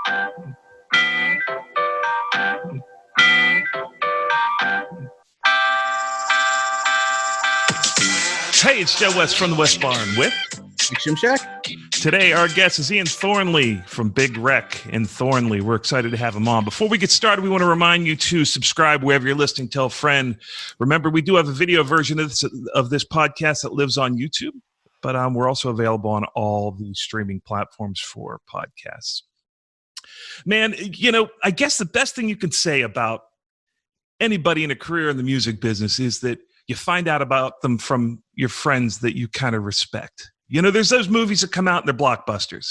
Hey, it's Joe West from the West Barn with Mike Shimshack. Today, our guest is Ian Thornley from Big Wreck in Thornley. We're excited to have him on. Before we get started, we want to remind you to subscribe wherever you're listening. Tell a friend. Remember, we do have a video version of this podcast that lives on YouTube, but we're also available on all the streaming platforms for podcasts. Man, you know, I guess the best thing you can say about anybody in a career in the music business is that you find out about them from your friends that you kind of respect. You know, there's those movies that come out and they're blockbusters.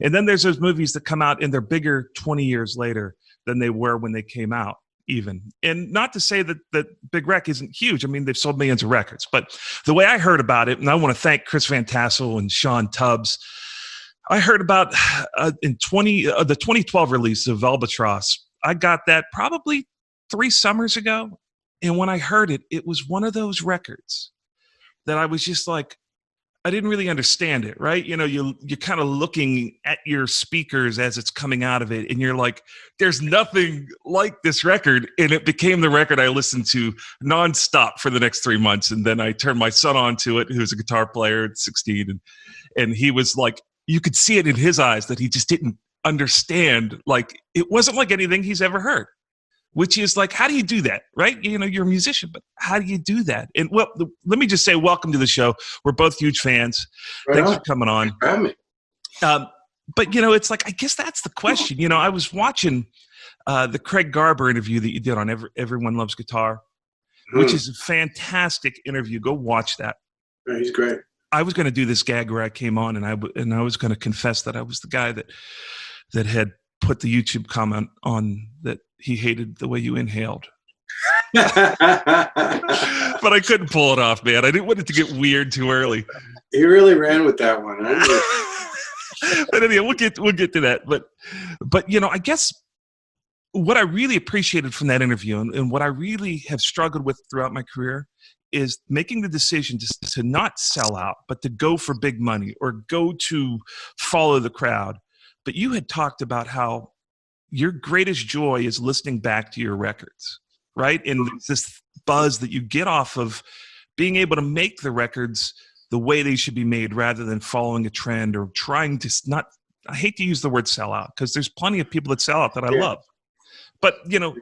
And then there's those movies that come out and they're bigger 20 years later than they were when they came out even. And not to say that Big Wreck isn't huge. I mean, they've sold millions of records. But the way I heard about it, and I want to thank Chris Van Tassel and Sean Tubbs, I heard about the 2012 release of Albatross. I got that probably 3 summers ago. And when I heard it, it was one of those records that I was just like, I didn't really understand it, right? You know, you're kind of looking at your speakers as it's coming out of it, and you're like, there's nothing like this record. And it became the record I listened to nonstop for the next 3 months. And then I turned my son on to it, who's a guitar player at 16. And he was like, you could see it in his eyes that he just didn't understand. Like, it wasn't like anything he's ever heard. Which is like, how do you do that, right? You know, you're a musician, but how do you do that? And well, let me just say, welcome to the show. We're both huge fans. Right. Thanks for coming on. But you know, it's like, I guess that's the question. You know, I was watching the Craig Garber interview that you did on Everyone Loves Guitar, which is a fantastic interview. Go watch that. Yeah, he's great. I was going to do this gag where I came on and I was going to confess that I was the guy that had put the YouTube comment on that he hated the way you inhaled. But I couldn't pull it off, man. I didn't want it to get weird too early. He really ran with that one. But anyway, we'll get to that. But you know, I guess what I really appreciated from that interview and what I really have struggled with throughout my career is making the decision to not sell out, but to go for big money or go to follow the crowd. But you had talked about how your greatest joy is listening back to your records, right? And this buzz that you get off of being able to make the records the way they should be made rather than following a trend or trying to not, I hate to use the word sell out because there's plenty of people that sell out that I love. But, you know,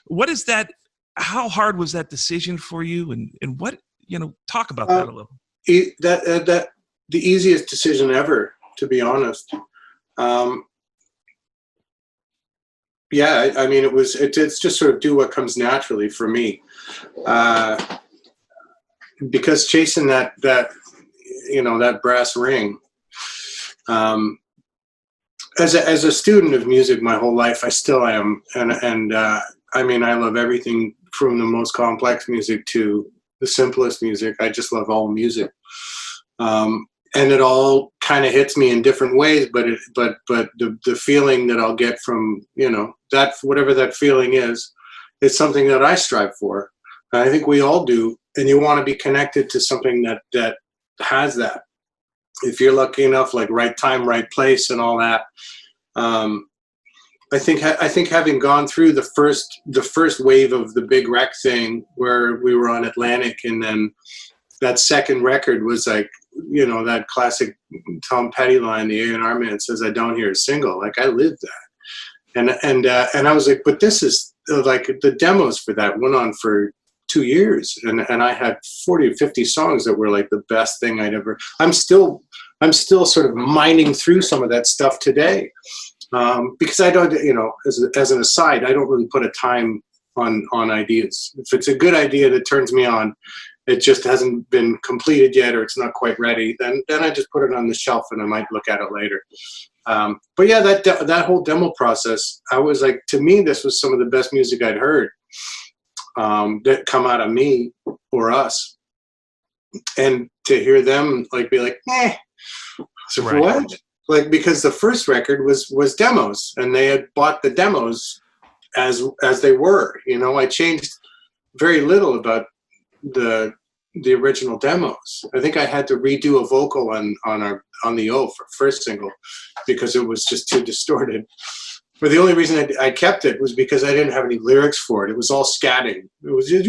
what is that? How hard was that decision for you? And what, you know, talk about that a little. The easiest decision ever, to be honest. Yeah, I mean, it's just sort of do what comes naturally for me, because chasing that you know, that brass ring. As a student of music my whole life, I still am, and I mean, I love everything from the most complex music to the simplest music. I just love all music. And it all kind of hits me in different ways, but the feeling that I'll get from, you know, that whatever that feeling is something that I strive for. And I think we all do. And you want to be connected to something that has that. If you're lucky enough, like right time, right place, and all that. I think having gone through the first wave of the Big Wreck thing, where we were on Atlantic, and then that second record was like, you know, that classic Tom Petty line, the A&R man says, "I don't hear a single." Like, I lived that, and I was like, but this is like, the demos for that went on for 2 years, and I had 40 or 50 songs that were like the best thing I'd ever. I'm still sort of mining through some of that stuff today, because I don't, you know, as an aside, I don't really put a time on ideas. If it's a good idea that turns me on, it just hasn't been completed yet, or it's not quite ready, then I just put it on the shelf and I might look at it later. But yeah, that whole demo process, I was like, to me, this was some of the best music I'd heard that come out of me or us. And to hear them like be like, so right. What? Like, because the first record was demos, and they had bought the demos as they were. You know, I changed very little about the the original demos. I think I had to redo a vocal on the O for first single because it was just too distorted. But the only reason I kept it was because I didn't have any lyrics for it. It was all scatting. It was just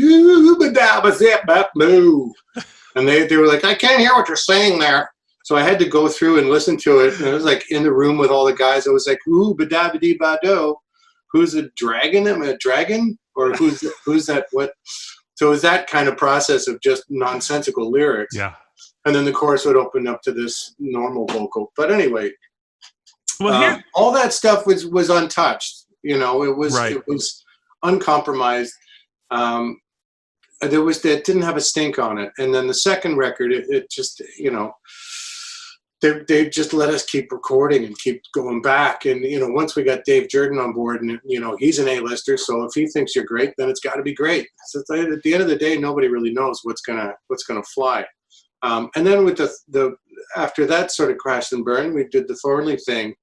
and they were like, I can't hear what you're saying there. So I had to go through and listen to it. And I was like in the room with all the guys. I was like, ooh, ba-da-ba-dee-ba-do. Who's a dragon? Am I a dragon? Or who's that? What? So it was that kind of process of just nonsensical lyrics. Yeah. And then the chorus would open up to this normal vocal. But anyway, well, all that stuff was untouched. You know, it was uncompromised. It didn't have a stink on it. And then the second record, it just, you know, they just let us keep recording and keep going back. And, you know, once we got Dave Jordan on board, and, you know, he's an A-lister, so if he thinks you're great, then it's got to be great. So at the end of the day, nobody really knows what's gonna fly. And then with the after that sort of crashed and burned, we did the Thornley thing.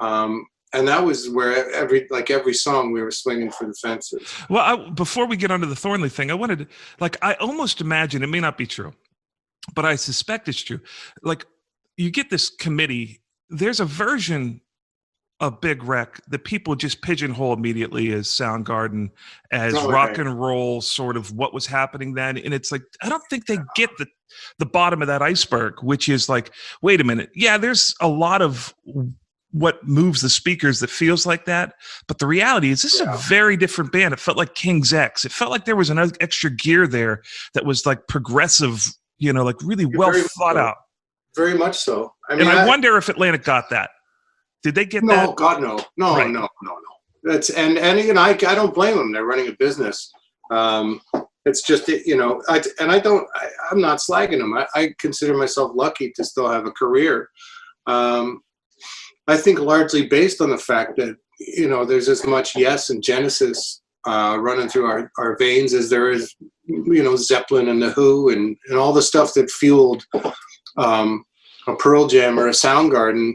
And that was where every song we were swinging for the fences. Well, before we get onto the Thornley thing, I wanted to, I almost imagine, it may not be true, but I suspect it's true. Like, you get this committee, there's a version of Big Wreck that people just pigeonhole immediately as Soundgarden, as rock and roll, sort of what was happening then. And it's like, I don't think they get the bottom of that iceberg, which is like, wait a minute. Yeah, there's a lot of what moves the speakers that feels like that. But the reality is this is a very different band. It felt like King's X. It felt like there was an extra gear there that was like progressive, you know, like really well thought out. Very much so. I mean, and I wonder if Atlantic got that. Did they get that? No, God, no. No. That's and you know, I don't blame them. They're running a business. It's just, you know, I'm not slagging them. I consider myself lucky to still have a career. I think largely based on the fact that, you know, there's as much Yes and Genesis running through our veins as there is, you know, Zeppelin and The Who and all the stuff that fueled a Pearl Jam or a Soundgarden.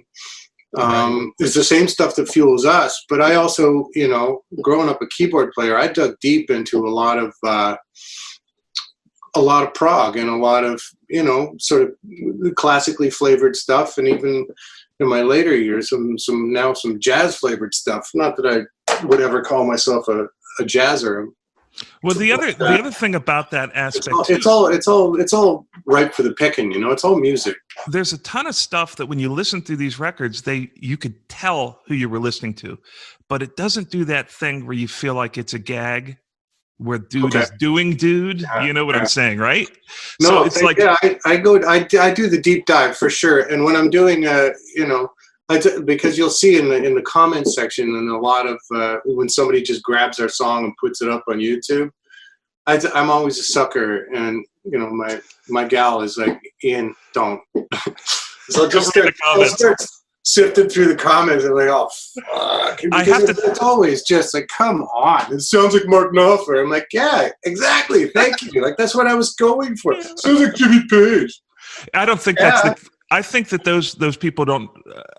It's the same stuff that fuels us. But I also, you know, growing up a keyboard player, I dug deep into a lot of prog and a lot of, you know, sort of classically flavored stuff, and even in my later years, some jazz flavored stuff. Not that I would ever call myself a jazzer. Well, the other thing about that aspect, it's all ripe for the picking. You know, it's all music. There's a ton of stuff that when you listen through these records, you could tell who you were listening to, but it doesn't do that thing where you feel like it's a gag, where dude is doing dude. Yeah, you know what I'm saying, right? No, so it's like I do the deep dive for sure, and when I'm doing you know. Because you'll see in the comments section, and a lot of when somebody just grabs our song and puts it up on YouTube, I'm always a sucker, and you know my gal is like, Ian, don't. So I'll start sifting through the comments and like, oh fuck, it's always just like, come on, it sounds like Mark Knopfler. I'm like, yeah, exactly, thank you. Like that's what I was going for. It sounds like Jimmy Page. I don't think that's I think that those people don't.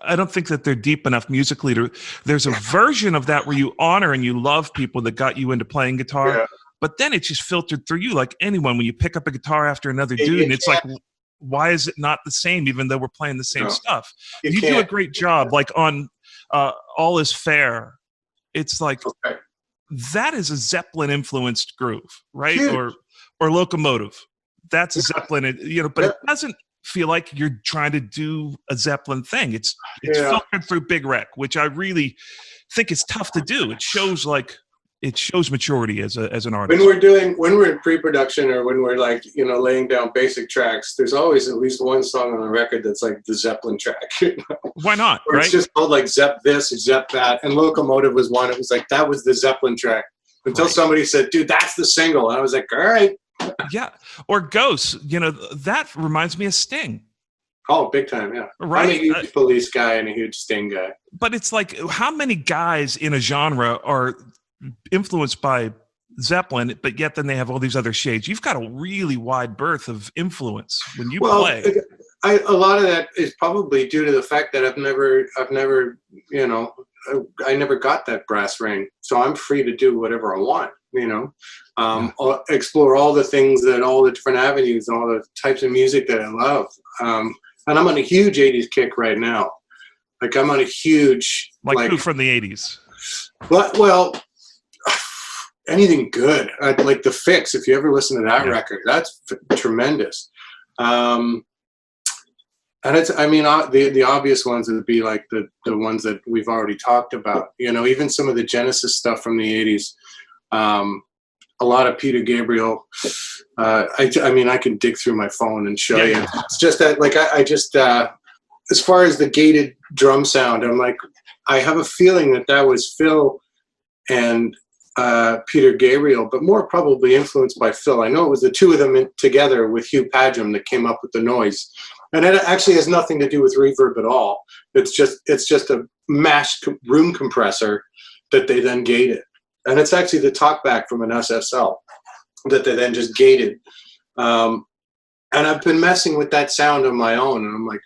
I don't think that they're deep enough musically. There's a version of that where you honor and you love people that got you into playing guitar, but then it's just filtered through you like anyone. When you pick up a guitar after another dude, and it's like, why is it not the same? Even though we're playing the same stuff, you do a great job. Like on All Is Fair, it's like that is a Zeppelin influenced groove, right? Huge. Or Locomotive. That's a Zeppelin, you know, but it doesn't feel like you're trying to do a Zeppelin thing. It's filtered through Big Wreck, which I really think is tough to do. It shows maturity as an artist. When we're in pre-production or when we're like, you know, laying down basic tracks, there's always at least one song on the record that's like the Zeppelin track. You know? Why not? Or it's just called like Zepp this, Zepp that, and Locomotive was one. It was like that was the Zeppelin track until somebody said, "Dude, that's the single," and I was like, "All right." Yeah, or Ghosts. You know, that reminds me of Sting. Oh, big time, yeah. Right? I'm a huge Police guy and a huge Sting guy. But it's like, how many guys in a genre are influenced by Zeppelin, but yet then they have all these other shades? You've got a really wide berth of influence when you play. A lot of that is probably due to the fact that I've never, you know, I never got that brass ring, so I'm free to do whatever I want. you know, explore all the things that all the different avenues and all the types of music that I love. And I'm on a huge 80s kick right now. Like I'm on a huge like who from the 80s? But well, anything good. Like The Fix. If you ever listen to that record, that's tremendous. And it's, I mean, the obvious ones would be like the ones that we've already talked about. You know, even some of the Genesis stuff from the 80s. A lot of Peter Gabriel. I mean, I can dig through my phone and show you. It's just that, like, I just, as far as the gated drum sound, I'm like, I have a feeling that was Phil and Peter Gabriel, but more probably influenced by Phil. I know it was the two of them together with Hugh Padgham that came up with the noise. And it actually has nothing to do with reverb at all. It's just a mashed room compressor that they then gated. And it's actually the talkback from an SSL that they then just gated. And I've been messing with that sound on my own. And I'm like,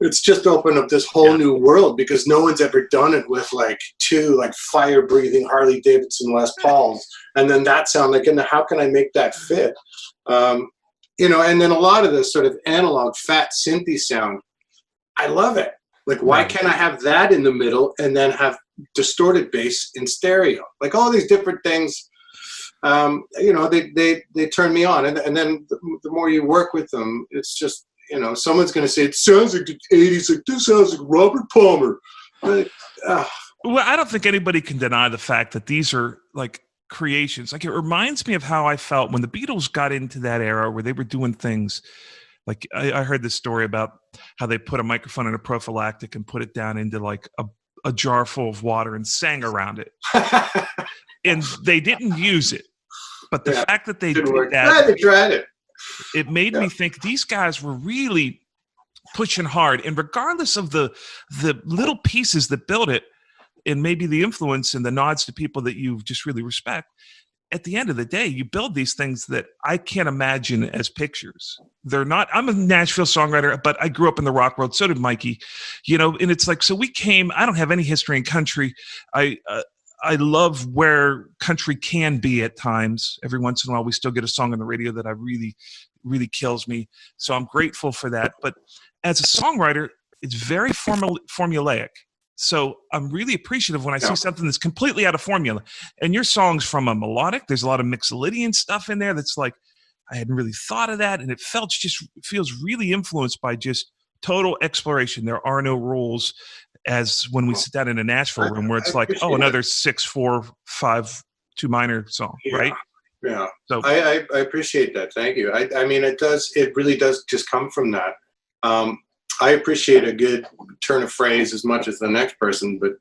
it's just opened up this whole new world because no one's ever done it with like two like fire breathing Harley Davidson Les Pauls. And then that sound, like, how can I make that fit? You know, and then a lot of the sort of analog fat synthy sound, I love it. Like, why can't I have that in the middle and then have distorted bass in stereo? Like all these different things, you know, they turn me on. And then the more you work with them, it's just, you know, someone's going to say, it sounds like the 80s, like this sounds like Robert Palmer. Like, well, I don't think anybody can deny the fact that these are like creations. Like, it reminds me of how I felt when the Beatles got into that era where they were doing things like, I heard this story about how they put a microphone in a prophylactic and put it down into like a jar full of water and sang around it. And they didn't use it. But the fact that they did that, they tried it. It made me think these guys were really pushing hard. And regardless of the little pieces that build it, and maybe the influence and the nods to people that you just really respect, at the end of the day, you build these things that I can't imagine as pictures. They're not, I'm a Nashville songwriter, but I grew up in the rock world. So did Mikey, you know, and it's like, so we came, I don't have any history in country. I love where country can be at times. Every once in a while, we still get a song on the radio that I really, really kills me. So I'm grateful for that. But as a songwriter, it's very formulaic. So I'm really appreciative when I see something that's completely out of formula. And your song's from a melodic. There's a lot of Mixolydian stuff in there that's like, I hadn't really thought of that. And it feels really influenced by just total exploration. There are no rules, as when we sit down in a Nashville room where it's like, another 6-4-5 2 minor song, right? Yeah. So I appreciate that. Thank you. I mean, it really does just come from that. I appreciate a good turn of phrase as much as the next person, but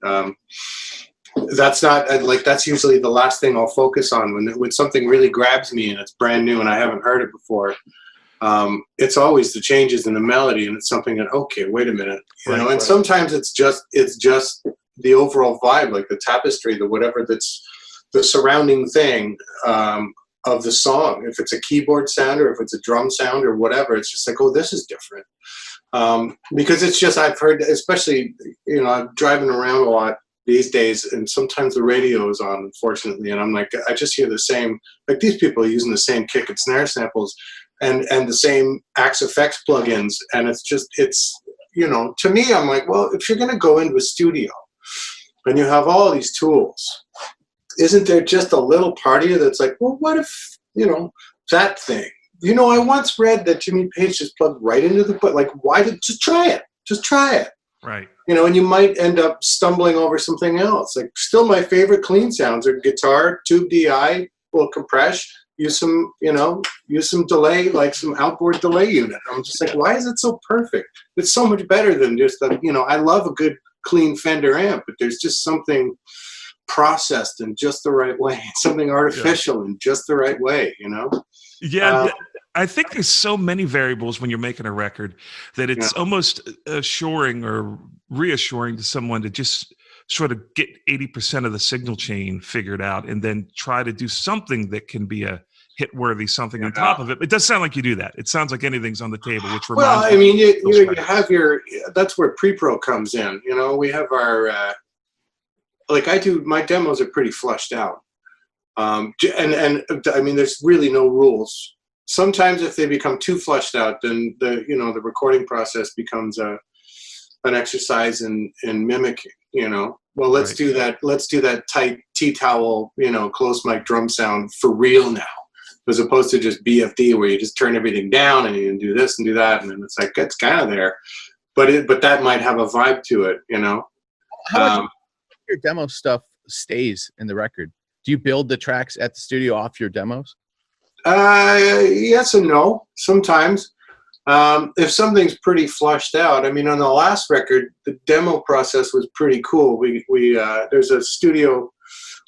that's not like, that's usually the last thing I'll focus on when something really grabs me and it's brand new and I haven't heard it before. It's always the changes in the melody, and it's something that, okay, wait a minute, you know. And sometimes it's just the overall vibe, like the tapestry, the whatever that's the surrounding thing of the song. If it's a keyboard sound or if it's a drum sound or whatever, it's just like, oh, this is different. Because it's just, I've heard, especially, you know, I'm driving around a lot these days, and sometimes the radio is on, unfortunately, and I'm like, I just hear the same, like these people are using the same kick and snare samples and the same Axe Effects plugins, and it's, you know, to me, I'm like, well, if you're going to go into a studio and you have all these tools, isn't there just a little part of you that's like, well, what if, you know, that thing? You know, I once read that Jimmy Page just plugged right into the butt. Like, just try it. Just try it. Right. You know, and you might end up stumbling over something else. Like, still my favorite clean sounds are guitar, tube DI, little compress, use some delay, like some outboard delay unit. I'm just like, why is it so perfect? It's so much better than just you know, I love a good clean Fender amp, but there's just something processed in just the right way, something artificial in just the right way, you know? Yeah, I think there's so many variables when you're making a record that it's almost assuring or reassuring to someone to just sort of get 80% of the signal chain figured out and then try to do something that can be a hit-worthy something on top of it. It does sound like you do that. It sounds like anything's on the table, which reminds me. Well, I mean, you have that's where pre-pro comes in. You know, we have our, like I do, my demos are pretty flushed out. And I mean, there's really no rules. Sometimes if they become too flushed out, then the recording process becomes an exercise in mimicking, Well, let's do that. Let's do that tight tea towel, close mic drum sound for real now, as opposed to just BFD where you just turn everything down and you can do this and do that, and then it's like it's kind of there, but that might have a vibe to it, How much of your demo stuff stays in the record? Do you build the tracks at the studio off your demos? Yes and no. Sometimes, if something's pretty flushed out. I mean, on the last record, the demo process was pretty cool. We there's a studio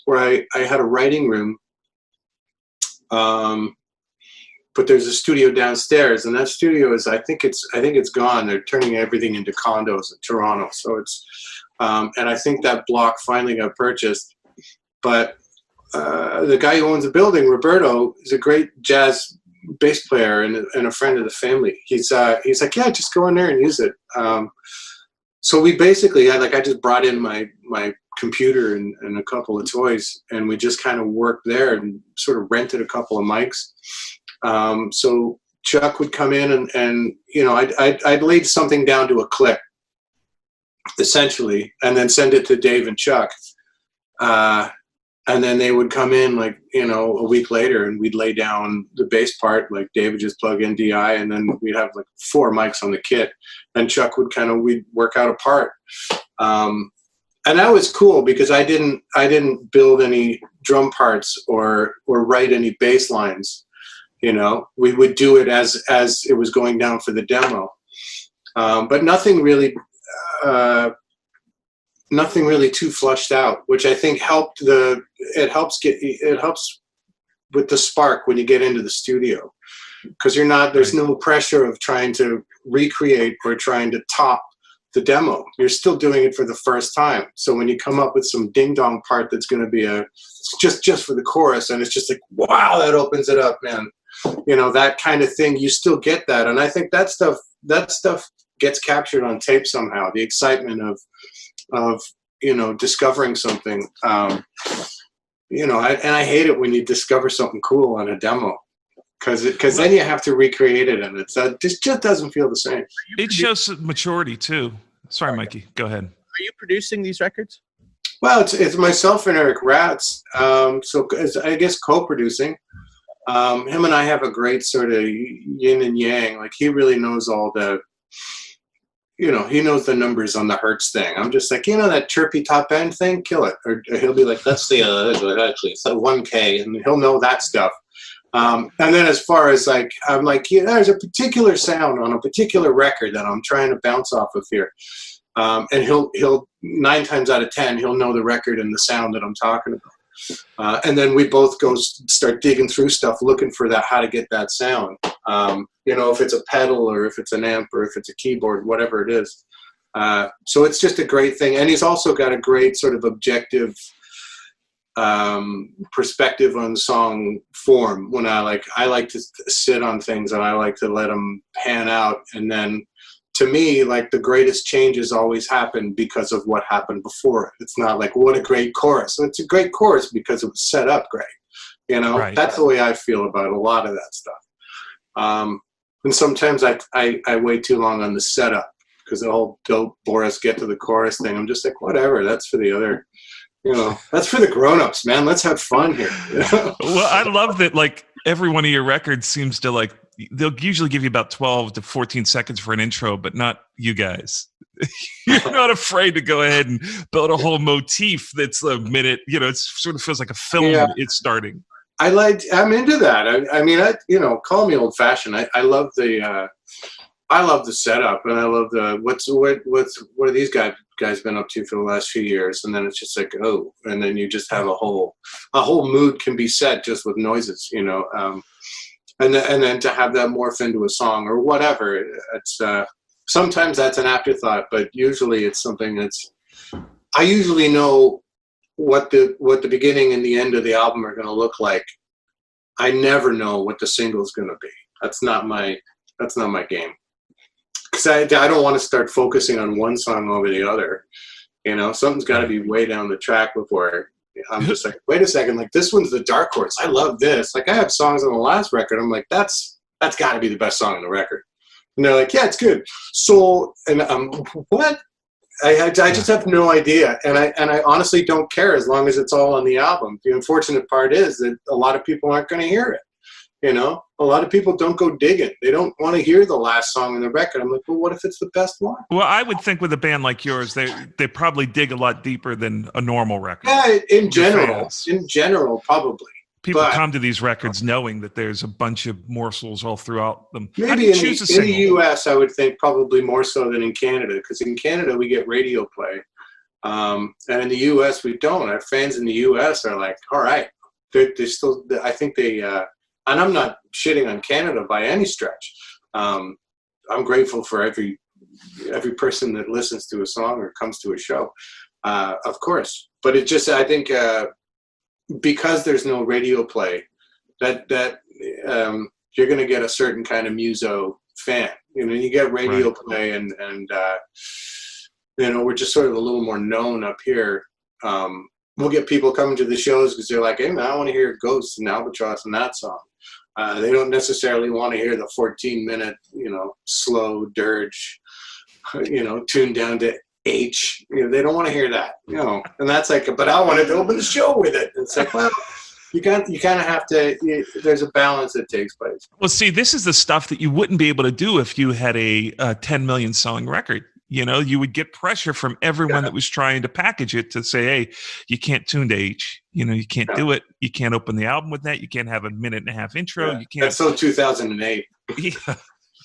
where I had a writing room, but there's a studio downstairs, and that studio is I think it's gone. They're turning everything into condos in Toronto, so it's and I think that block finally got purchased, but. The guy who owns the building, Roberto, is a great jazz bass player and a friend of the family. He's like, yeah, just go in there and use it. So we basically, I just brought in my computer and a couple of toys, and we just kind of worked there and sort of rented a couple of mics. So Chuck would come in and I'd laid something down to a click, essentially, and then send it to Dave and Chuck. And then they would come in a week later, and we'd lay down the bass part. Like Dave would just plug in DI, and then we'd have 4 mics on the kit, and Chuck would we'd work out a part. And that was cool because I didn't build any drum parts or write any bass lines. We would do it as it was going down for the demo, but nothing really too flushed out, which I think helps with the spark when you get into the studio, because there's no pressure of trying to recreate or trying to top the demo. You're still doing it for the first time. So when you come up with some ding dong part that's going to be just for the chorus, and it's just like, wow, that opens it up, man. That kind of thing, you still get that. And I think that stuff gets captured on tape somehow. The excitement of discovering something, and I hate it when you discover something cool on a demo, because then you have to recreate it, and it just doesn't feel the same. It shows maturity too. Sorry, Mikey, go ahead. Are you producing these records? Well, it's myself and Eric Ratz, so I guess co-producing. Him and I have a great sort of yin and yang. He really knows all the he knows the numbers on the hertz thing. I'm just like, that chirpy top end thing, kill it. Or he'll be like, that's actually it's 1K, and he'll know that stuff. And then as far as I'm like, there's a particular sound on a particular record that I'm trying to bounce off of here. And he'll 9 times out of 10, he'll know the record and the sound that I'm talking about. And then we both go start digging through stuff, looking for how to get that sound. If it's a pedal or if it's an amp or if it's a keyboard, whatever it is. So it's just a great thing. And he's also got a great sort of objective perspective on song form. When I like to sit on things and I like to let them pan out. And then to me, the greatest changes always happen because of what happened before it. It's not what a great chorus. It's a great chorus because it was set up great. Right. That's the way I feel about a lot of that stuff. And sometimes I wait too long on the setup because the whole "don't bore us, get to the chorus" thing. I'm just like, whatever. That's for the other, that's for the grown-ups, man. Let's have fun here. Well, I love that. Every one of your records seems to they'll usually give you about 12 to 14 seconds for an intro, but not you guys. You're not afraid to go ahead and build a whole motif that's a minute. It sort of feels like a film. Yeah. It's starting. I'm into that. I mean, call me old fashioned. I love the setup, and I love the what are these guys been up to for the last few years, and then it's just and then you just have a whole mood can be set just with noises, and then to have that morph into a song or whatever. It's sometimes that's an afterthought, but usually it's something I usually know what the beginning and the end of the album are going to look like. I never know what the single's going to be. That's not my game. Because I don't want to start focusing on one song over the other. Something's got to be way down the track before I'm just like, wait a second, like this one's the dark horse. I love this. Like I have songs on the last record. I'm like, that's got to be the best song on the record. And they're like, yeah, it's good. So, and what? I just have no idea, and I honestly don't care as long as it's all on the album. The unfortunate part is that a lot of people aren't going to hear it. You know, a lot of people don't go digging. They don't want to hear the last song on the record. I'm like, well, what if it's the best one? Well, I would think with a band like yours, they probably dig a lot deeper than a normal record. Yeah, in general, probably. People come to these records knowing that there's a bunch of morsels all throughout them. Maybe in the U.S., I would think probably more so than in Canada, because in Canada we get radio play, and in the U.S. we don't. Our fans in the U.S. are like, all right, they're still. I think they. And I'm not shitting on Canada by any stretch. I'm grateful for every person that listens to a song or comes to a show, of course. But it just, I think. Because there's no radio play, that you're going to get a certain kind of muso fan. You know, you get radio play, and you know, we're just sort of a little more known up here. We'll get people coming to the shows because they're like, hey man, I want to hear Ghosts and Albatross and that song. They don't necessarily want to hear the 14-minute, you know, slow dirge, you know, tuned down to H. You know, they don't want to hear that, you know, and that's like, but I wanted to open the show with it. And it's like, well, you kind of have to. There's a balance that takes place. Well, see, this is the stuff that you wouldn't be able to do if you had a 10 million song record. You know, you would get pressure from everyone that was trying to package it to say, hey, you can't tune to H. You know, you can't do it. You can't open the album with that. You can't have a 1.5-minute intro. You can't. That's so 2008. Yeah.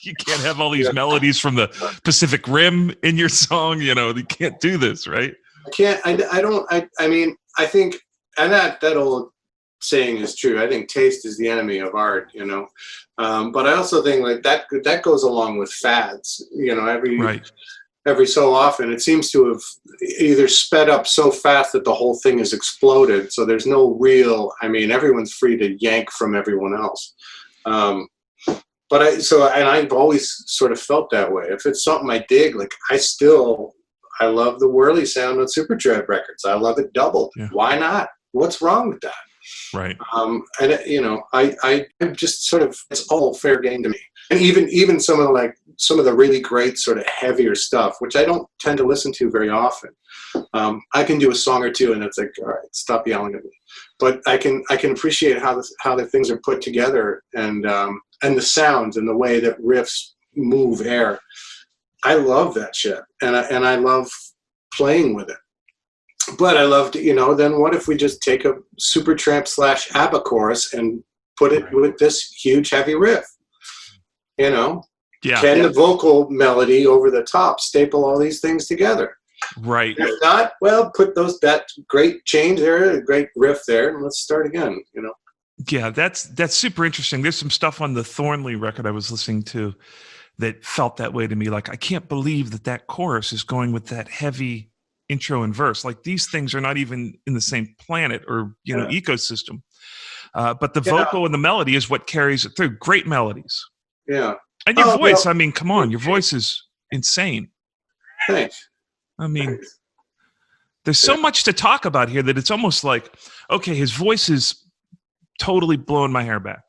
You can't have all these melodies from the Pacific Rim in your song. You know, you can't do this, right? I can't. I mean, I think, and that old saying is true. I think taste is the enemy of art. You know, but I also think like that goes along with fads. You know, every so often it seems to have either sped up so fast that the whole thing has exploded. So there's no real. I mean, everyone's free to yank from everyone else. But I've always sort of felt that way. If it's something I dig, like I love the whirly sound of Supertramp records. I love it doubled. Yeah. Why not? What's wrong with that? Right. And you know, I just sort of, it's all fair game to me. And even some of the really great sort of heavier stuff, which I don't tend to listen to very often. I can do a song or two, and it's like, all right, stop yelling at me. But I can appreciate how the things are put together, and the sounds and the way that riffs move air. I love that shit, and I love playing with it. But I loved, you know, then what if we just take a Supertramp / ABBA chorus and put it with this huge heavy riff? You know, can the vocal melody over the top staple all these things together? Right. If not, well, put that great change there, a great riff there, and let's start again. You know. Yeah, that's super interesting. There's some stuff on the Thornley record I was listening to that felt that way to me. Like, I can't believe that chorus is going with that heavy intro and verse. Like, these things are not even in the same planet or, you know, ecosystem. But the vocal and the melody is what carries it through. Great melodies. Yeah. And your voice, well, I mean, come on, your voice is insane. Thanks. I mean, there's so much to talk about here that it's almost like, okay, his voice is totally blowing my hair back.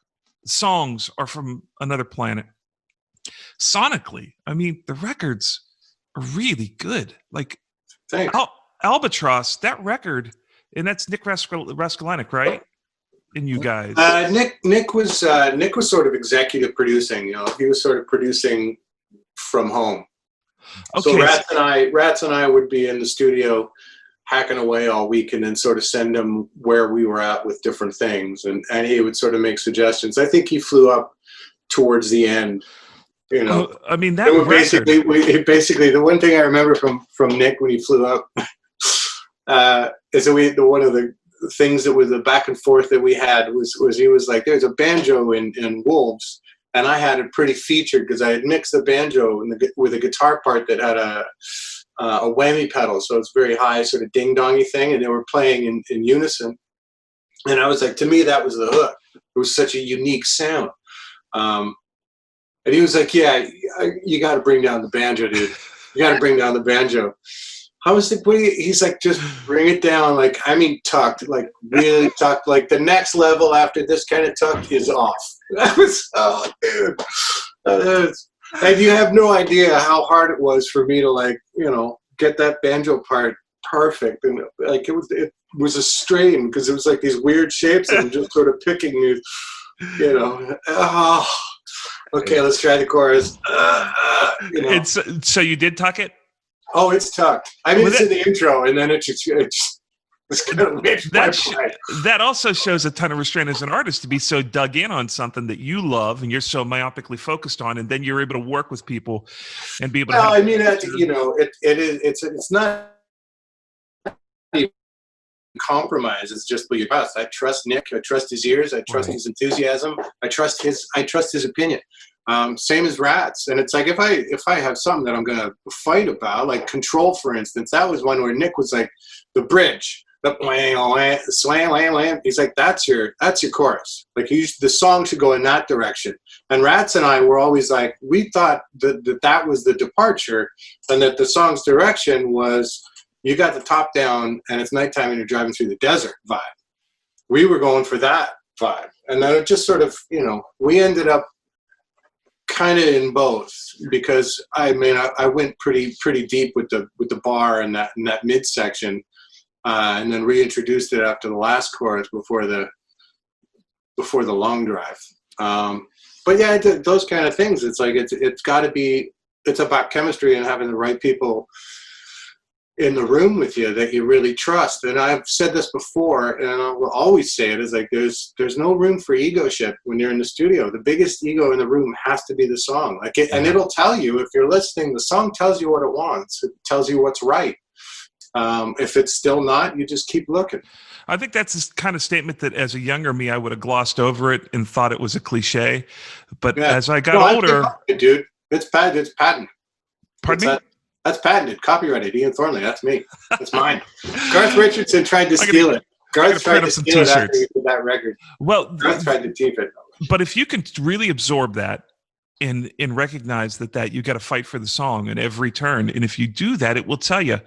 The songs are from another planet. Sonically, I mean, the records are really good. Like, Albatross, that record, and that's Nick Raskulinek, right? And you guys. Nick was sort of executive producing. You know, he was sort of producing from home. Okay. So Rats and I would be in the studio hacking away all week, and then sort of send him where we were at with different things, and he would sort of make suggestions. I think he flew up towards the end. You know, I mean, that basically the one thing I remember from Nick when he flew up is that one of the things that was the back and forth that we had was he was like, there's a banjo in Wolves, and I had it pretty featured because I had mixed the banjo with a guitar part that had a whammy pedal, so it's very high, sort of ding-dongy thing, and they were playing in unison. And I was like, to me, that was the hook. It was such a unique sound. And he was like, yeah, you got to bring down the banjo, dude. You got to bring down the banjo. I was like, he's like, just bring it down. Like, I mean, tucked, like really tucked. Like the next level after this kind of tucked is off. That was, oh, dude. And you have no idea how hard it was for me to like, you know, get that banjo part perfect. And like, it was a strain because it was like these weird shapes and I'm just sort of picking these, you know, oh, okay, let's try the chorus. You know. So you did tuck it? Oh, it's tucked. I mean, it's in the intro, and then it's kind of weird. That also shows a ton of restraint as an artist to be so dug in on something that you love and you're so myopically focused on, and then you're able to work with people and be able to. Well, I mean, you know, it's not compromise. It's just what you trust. I trust Nick. I trust his ears. I trust his enthusiasm. I trust his opinion. Same as Rats. And it's like if I have something that I'm gonna fight about, like Control, for instance, that was one where Nick was like, the bridge, the slam. He's like, that's your chorus. Like the song should go in that direction. And Rats and I were always like, we thought that was the departure, and that the song's direction was, you got the top down and it's nighttime and you're driving through the desert vibe. We were going for that vibe. And then it just sort of, you know, we ended up kind of in both, because I mean I went pretty deep with the bar and that midsection, and then reintroduced it after the last chorus before the long drive. But yeah, those kind of things. It's like it's got to be. It's about chemistry and having the right people in the room with you that you really trust. And I've said this before, and I will always say it, is like there's no room for ego shit when you're in the studio. The biggest ego in the room has to be the song. Like and it'll tell you, if you're listening, the song tells you what it wants. It tells you what's right. If it's still not, you just keep looking. I think that's the kind of statement that as a younger me, I would have glossed over it and thought it was a cliche. But as I got older, dude, it's patent. Pardon me? That's patented, copyrighted. Ian Thornley, that's me. That's mine. Garth Richardson tried to steal it. Garth tried to steal it after he did that record. Well, Garth tried to keep it. But if you can really absorb that and recognize that you got to fight for the song in every turn, and if you do that, it will tell you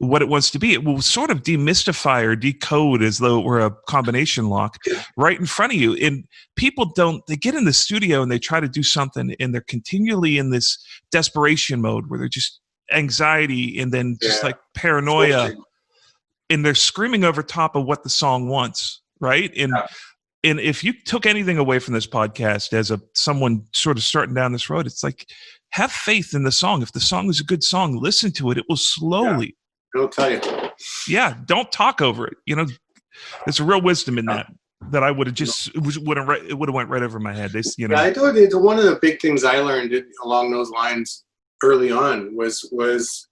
what it wants to be. It will sort of demystify or decode as though it were a combination lock right in front of you. And people they get in the studio and they try to do something, and they're continually in this desperation mode where they're just anxiety and then just like paranoia, and they're screaming over top of what the song wants, right? And if you took anything away from this podcast as someone sort of starting down this road, it's like, have faith in the song. If the song is a good song, listen to it. It will slowly. It'll tell you. Yeah, don't talk over it. You know, there's a real wisdom in that I would have just it would have went right over my head. You know, I told you, one of the big things I learned along those lines early on was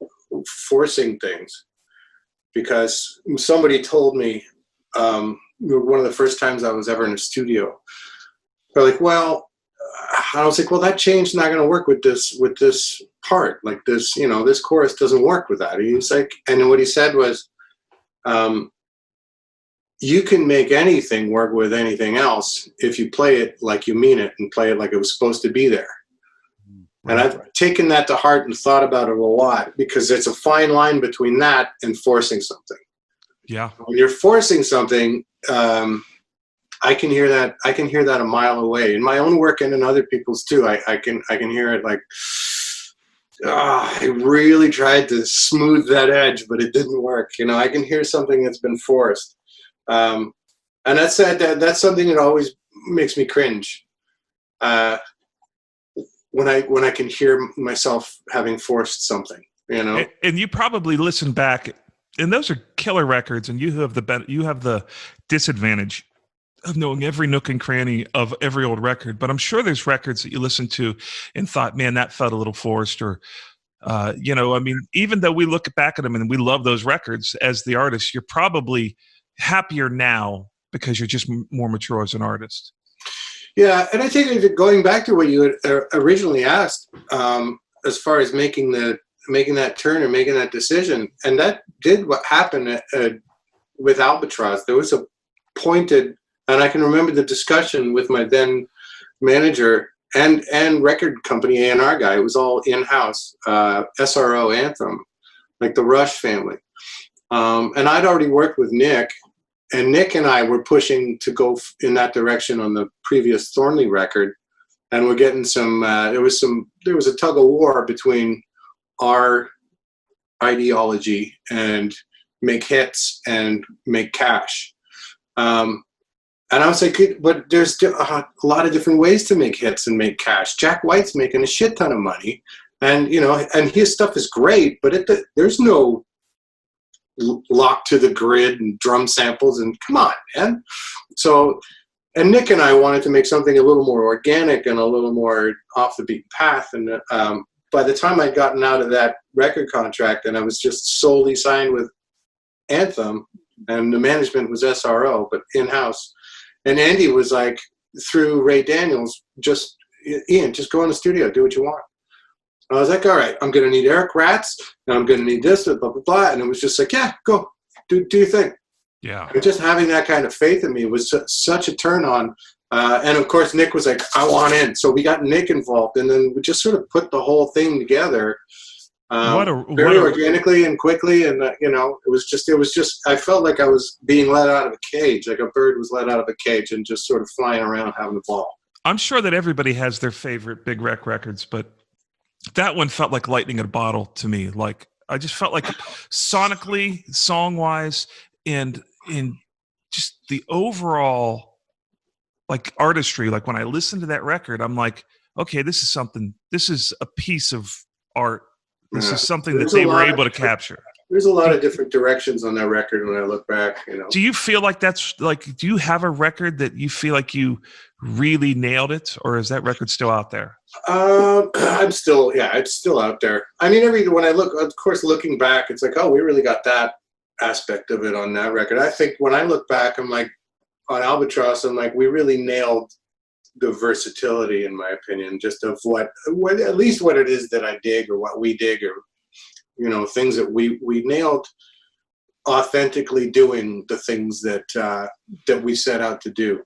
forcing things, because somebody told me one of the first times I was ever in a studio, they're like, well, I was like, well, that change's not going to work with this part, like this, you know, this chorus doesn't work with that. He's like, and what he said was, you can make anything work with anything else if you play it like you mean it and play it like it was supposed to be there. And I've taken that to heart and thought about it a lot, because it's a fine line between that and forcing something. Yeah. When you're forcing something, I can hear that. I can hear that a mile away in my own work and in other people's too. I can hear it like, I really tried to smooth that edge, but it didn't work. You know, I can hear something that's been forced. And that's something that always makes me cringe. When I can hear myself having forced something, you know. And you probably listen back, and those are killer records, and you have the disadvantage of knowing every nook and cranny of every old record. But I'm sure there's records that you listened to and thought, man, that felt a little forced, or you know, I mean, even though we look back at them and we love those records as the artist, you're probably happier now because you're just more mature as an artist. Yeah, and I think going back to what you had originally asked, as far as making that turn or making that decision, and that did what happened with Albatross. There was a pointed, and I can remember the discussion with my then manager and record company A&R guy. It was all in-house, SRO Anthem. like the Rush family. And I'd already worked with Nick, and Nick and I were pushing to go in that direction on the previous Thornley record. And we're getting there was a tug of war between our ideology and make hits and make cash. And I was like, but there's a lot of different ways to make hits and make cash. Jack White's making a shit ton of money, and and his stuff is great, but there's no lock to the grid and drum samples, and come on, man. So, and Nick and I wanted to make something a little more organic and a little more off the beaten path. And by the time I'd gotten out of that record contract and I was just solely signed with Anthem, and the management was SRO, but in-house. And Andy was like, through Ray Daniels, Ian, just go in the studio, do what you want. I was like, all right, I'm going to need Eric Ratz, and I'm going to need this, blah, blah, blah. And it was just like, yeah, go, do your thing. Yeah. And just having that kind of faith in me was such a turn on. And of course, Nick was like, I want in. So we got Nick involved, and then we just sort of put the whole thing together. Very organically and quickly, and it was just I felt like I was being let out of a cage, like a bird was let out of a cage and just sort of flying around having a ball. I'm sure that everybody has their favorite Big Wreck records, but that one felt like lightning in a bottle to me. Like I just felt like sonically, song wise, and in just the overall like artistry. Like when I listened to that record, I'm like, okay, this is a piece of art. This is something that they were able to capture. There's a lot of different directions on that record when I look back. Do you feel like that's like, do you have a record that you feel like you really nailed it, or is that record still out there? It's still out there. I mean, when I look, of course, looking back, it's like, oh, we really got that aspect of it on that record. I think when I look back, I'm like, on Albatross, I'm like, we really nailed the versatility, in my opinion, just of what at least what it is that I dig, or what we dig, or things that we nailed, authentically doing the things that we set out to do.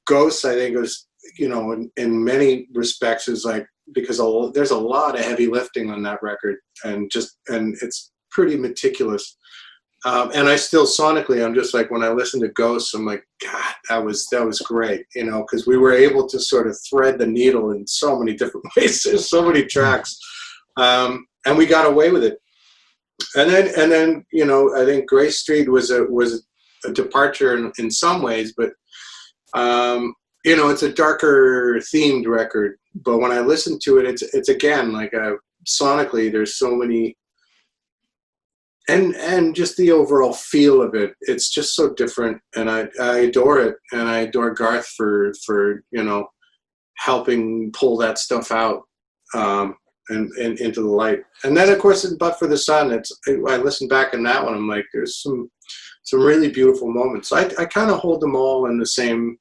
Ghosts, I think, was in many respects is like, because there's a lot of heavy lifting on that record, and it's pretty meticulous. And I still sonically, I'm just like, when I listen to Ghosts, I'm like, God, that was great, because we were able to sort of thread the needle in so many different ways. There's so many tracks, and we got away with it. And then I think Grace Street was a departure in some ways, but it's a darker themed record. But when I listen to it, it's again like sonically, there's so many. And just the overall feel of it, it's just so different, and I adore it, and I adore Garth for helping pull that stuff out and into the light. And then of course, But for the Sun, I listen back in that one, I'm like, there's some really beautiful moments. I kind of hold them all in the same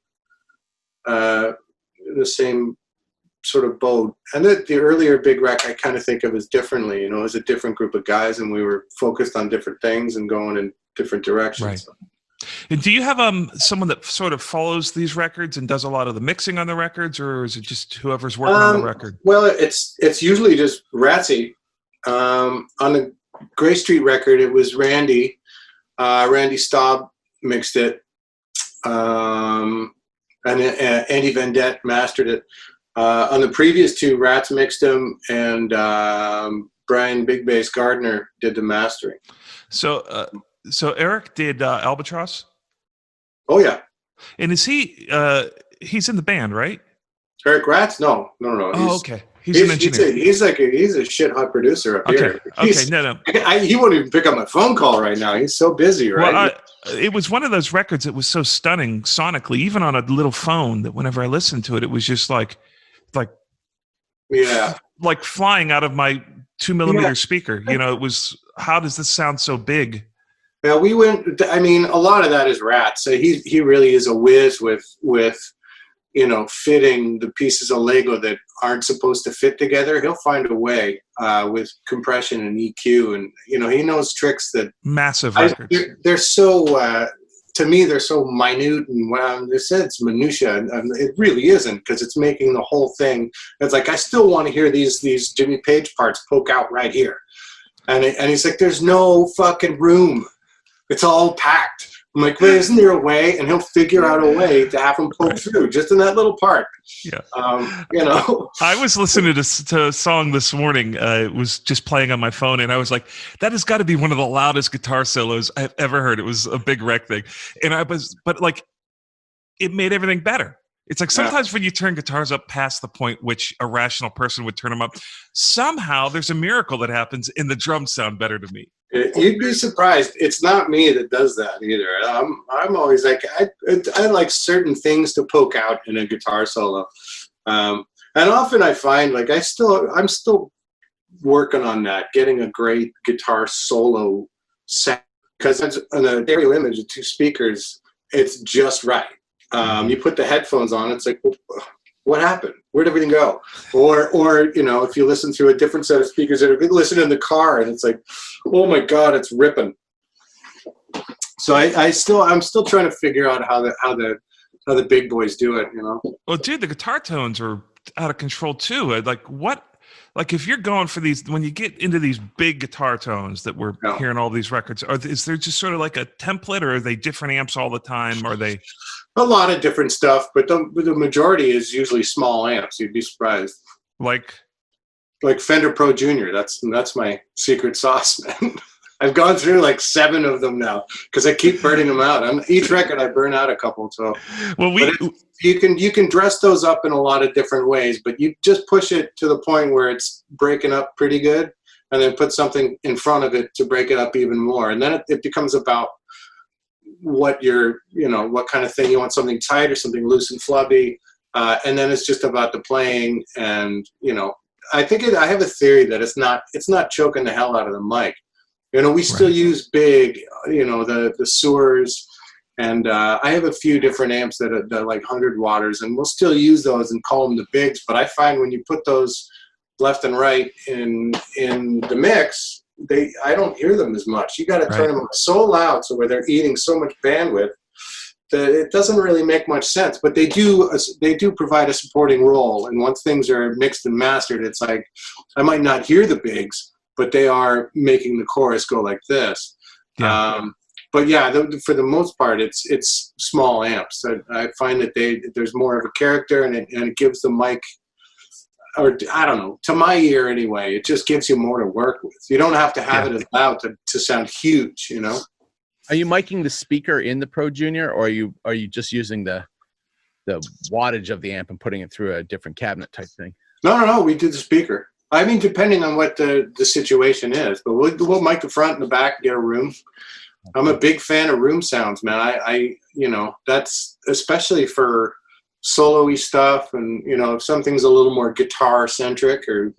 sort of boat. And the earlier Big Wreck, I kind of think of as differently, as a different group of guys, and we were focused on different things and going in different directions. Right. And do you have someone that sort of follows these records and does a lot of the mixing on the records, or is it just whoever's working on the record? Well, it's usually just Ratsy. On the Gray Street record, it was Randy. Randy Staub mixed it. And Andy Vendette mastered it. On the previous two, Rats mixed them, and Brian Big Bass Gardner did the mastering. So Eric did Albatross? Oh, yeah. And is he, he's in the band, right? Eric Rats? No. Oh, okay. He's an engineer. He's a shit hot producer up here. Okay, no. He won't even pick up my phone call right now. He's so busy, right? Well, it was one of those records that was so stunning sonically, even on a little phone, that whenever I listened to it, it was just like flying out of my 2mm speaker. It was, how does this sound so big? Yeah, a lot of that is Rats. So he really is a whiz with fitting the pieces of Lego that aren't supposed to fit together. He'll find a way with compression and EQ, and he knows tricks that massive records. They're so to me, they're so minute, and they said it's minutia, and it really isn't, because it's making the whole thing. It's like, I still want to hear these Jimmy Page parts poke out right here. And he's like, there's no fucking room. It's all packed. I'm like, wait, isn't there a way? And he'll figure out a way to have him poke through just in that little part. Yeah. You know. I was listening to a song this morning. It was just playing on my phone, and I was like, that has got to be one of the loudest guitar solos I've ever heard. It was a Big Wreck thing. But like, it made everything better. It's like sometimes when you turn guitars up past the point which a rational person would turn them up, somehow there's a miracle that happens and the drums sound better to me. You'd be surprised. It's not me that does that either. I'm always like, I like certain things to poke out in a guitar solo. And often I find like I'm still working on that, getting a great guitar solo set, because in a stereo image of 2 speakers, it's just right. You put the headphones on, it's like, well, what happened? Where'd everything go? Or you know, if you listen through a different set of speakers that are good, listen in the car, and it's like, oh my God, it's ripping. So I'm still trying to figure out how the big boys do it, you know. Well, dude, the guitar tones are out of control too. Like if you're going for these, when you get into these big guitar tones that we're hearing all these records, is there just sort of like a template, or are they different amps all the time? Or are they a lot of different stuff, but the majority is usually small amps. You'd be surprised. Like Fender Pro Junior. That's my secret sauce, man. I've gone through like 7 of them now because I keep burning them out. On each record, I burn out a couple. So, well, you can dress those up in a lot of different ways, but you just push it to the point where it's breaking up pretty good, and then put something in front of it to break it up even more, and then it becomes about what what kind of thing you want, something tight or something loose and flubby, and then it's just about the playing. And I have a theory that it's not choking the hell out of the mic. We still use big, the Sewers, and I have a few different amps that are like 100 watters, and we'll still use those and call them the bigs. But I find when you put those left and right in the mix, I don't hear them as much. You got to turn them up so loud, so where they're eating so much bandwidth that it doesn't really make much sense. But they do provide a supporting role. And once things are mixed and mastered, it's like I might not hear the bigs, but they are making the chorus go like this. Yeah. But yeah, for the most part, it's small amps. I find that there's more of a character, and it gives the mic, or I don't know, to my ear anyway, it just gives you more to work with. You don't have to have it as loud to sound huge, Are you miking the speaker in the Pro Junior, or are you just using the wattage of the amp and putting it through a different cabinet type thing? No, we did the speaker. I mean, depending on what the situation is, but we'll mic the front and the back, get a room. I'm a big fan of room sounds, man. I that's especially for solo-y stuff, and if something's a little more guitar centric, or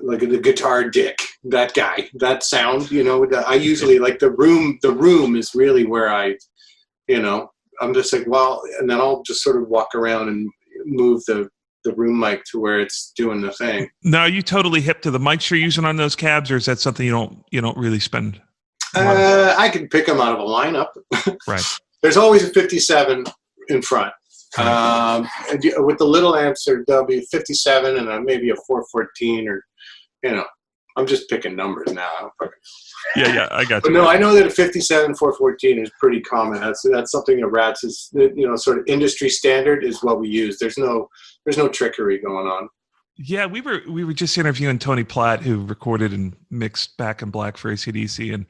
like the guitar dick, that guy, that sound, I usually like the room. The room is really where I'm just like, well, and then I'll just sort of walk around and move the room mic to where it's doing the thing. Now, are you totally hip to the mics you're using on those cabs, or is that something you don't really spend? I can pick them out of a lineup. Right. There's always a 57 in front. With the little amps, there'll be a 57 and maybe a 414, or I'm just picking numbers now. Yeah, I got you. But no, I know that a 57 414 is pretty common. That's something that Rats is, sort of industry standard is what we use. There's no trickery going on. Yeah, we were just interviewing Tony Platt, who recorded and mixed Back in Black for AC/DC, and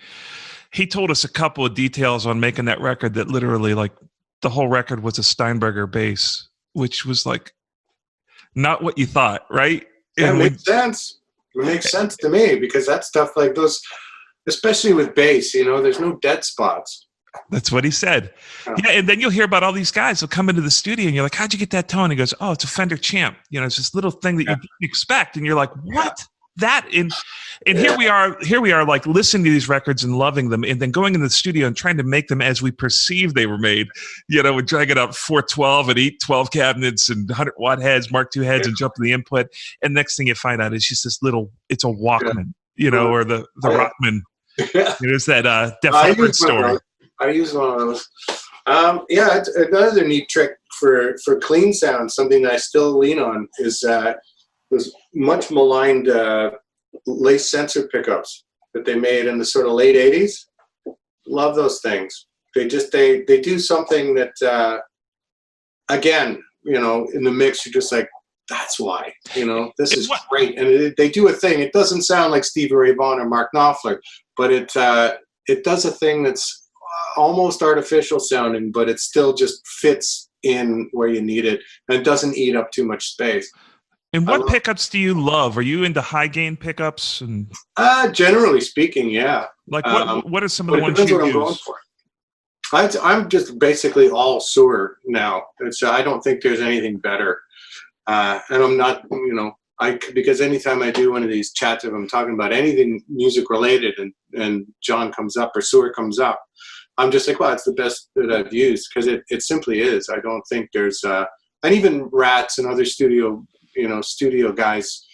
he told us a couple of details on making that record that literally, like, the whole record was a Steinberger bass, which was like not what you thought, right? Yeah, it makes sense. It makes sense to me, because that stuff, like those, especially with bass, there's no dead spots. That's what he said. Yeah, and then you'll hear about all these guys who'll come into the studio, and you're like, how'd you get that tone? He goes, oh, it's a Fender Champ. It's this little thing that you didn't expect, and you're like, what? That and here we are like listening to these records and loving them, and then going into the studio and trying to make them as we perceive they were made. We're dragging out 412 and 812 cabinets and 100-watt heads, Mark II heads, and jumping the input. And next thing you find out, it's just this little, it's a Walkman, or the Rockman. It's that Def Leppard story. I use one of those. It's another neat trick for clean sound. Something that I still lean on is this much maligned lace sensor pickups that they made in the sort of late 80s. Love those things. They do something that, again, you know, in the mix, you're just like, that's why, you know, this is great. And they do a thing. It doesn't sound like Stevie Ray Vaughan or Mark Knopfler, but it does a thing that's almost artificial sounding, but it still just fits in where you need it, and it doesn't eat up too much space. And what pickups do you love? Are you into high gain pickups? And generally speaking, yeah. Like what are some of the ones you use? I'm going for. I'm just basically all Suhr now. I don't think there's anything better. And I'm not, you know, because anytime I do one of these chats, if I'm talking about anything music related and John comes up or Suhr comes up, I'm just like, well, it's the best that I've used, because it simply is. I don't think there's, and even Rats and other studio guys